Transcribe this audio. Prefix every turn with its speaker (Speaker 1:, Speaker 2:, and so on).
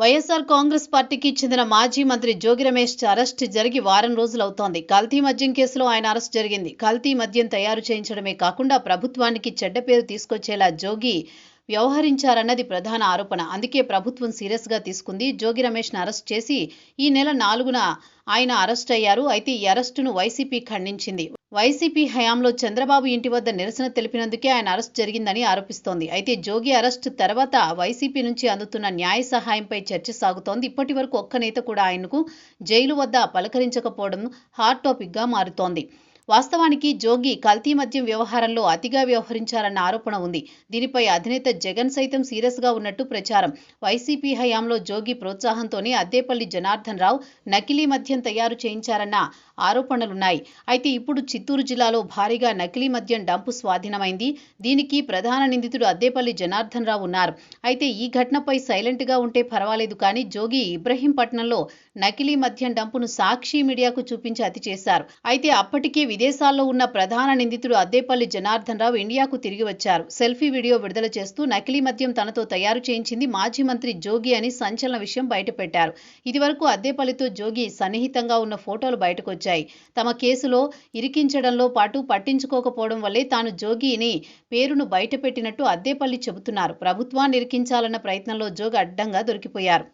Speaker 1: వైఎస్ఆర్ కాంగ్రెస్ పార్టీకి చెందిన మాజీ మంత్రి జోగి రమేష్ అరెస్ట్ జరిగి వారం రోజులవుతోంది. కల్తీ మద్యం కేసులో ఆయన అరెస్ట్ జరిగింది. కల్తీ మద్యం తయారు చేయించడమే కాకుండా ప్రభుత్వానికి చెడ్డ పేరు తీసుకొచ్చేలా జోగి వ్యవహరించారన్నది ప్రధాన ఆరోపణ. అందుకే ప్రభుత్వం సీరియస్గా తీసుకుంది. జోగి రమేష్ను అరెస్ట్ చేసి ఈ నెల 4న ఆయన అరెస్ట్ అయ్యారు. అయితే ఈ అరెస్టును వైసీపీ ఖండించింది. వైసీపీ హయాంలో చంద్రబాబు ఇంటి వద్ద నిరసన తెలిపినందుకే ఆయన అరెస్ట్ జరిగిందని ఆరోపిస్తోంది. అయితే జోగి అరెస్ట్ తర్వాత వైసీపీ నుంచి అందుతున్న న్యాయ సహాయంపై చర్చ సాగుతోంది. ఇప్పటి వరకు ఒక్క నేత కూడా ఆయనకు జైలు వద్ద పలకరించకపోవడం హాట్ టాపిక్గా మారుతోంది. వాస్తవానికి జోగి కల్తీ మద్యం వ్యవహారంలో అతిగా వ్యవహరించారన్న ఆరోపణ ఉంది. దీనిపై అధినేత జగన్ సైతం సీరియస్గా ఉన్నట్టు ప్రచారం. వైసీపీ హయాంలో జోగి ప్రోత్సాహంతోనే అద్దేపల్లి జనార్దన్ రావు నకిలీ మద్యం తయారు చేయించారన్న ఆరోపణలున్నాయి. అయితే ఇప్పుడు చిత్తూరు జిల్లాలో భారీగా నకిలీ మద్యం డంపు స్వాధీనమైంది. దీనికి ప్రధాన నిందితుడు అద్దేపల్లి జనార్దన్ రావు ఉన్నారు. అయితే ఈ ఘటనపై సైలెంట్గా ఉంటే పర్వాలేదు, కానీ జోగి ఇబ్రహీంపట్నంలో నకిలీ మద్యం డంపును సాక్షి మీడియాకు చూపించి అతి చేశారు. అయితే అప్పటికే విదేశాల్లో ఉన్న ప్రధాన నిందితుడు అద్దేపల్లి జనార్దన్ రావు ఇండియాకు తిరిగి వచ్చారు. సెల్ఫీ వీడియో విడుదల చేస్తూ నకిలీ మద్యం తనతో తయారు చేయించింది మాజీ మంత్రి జోగి అని సంచలన విషయం బయటపెట్టారు. ఇదివరకు అద్దేపల్లితో జోగి సన్నిహితంగా ఉన్న ఫోటోలు బయటకొచ్చాయి. తమ కేసులో ఇరికించడంలో పాటు పట్టించుకోకపోవడం వల్లే తాను జోగిని పేరును బయటపెట్టినట్టు అద్దేపల్లి చెబుతున్నారు. ప్రభుత్వాన్ని ఇరికించాలన్న ప్రయత్నంలో జోగి అడ్డంగా దొరికిపోయారు.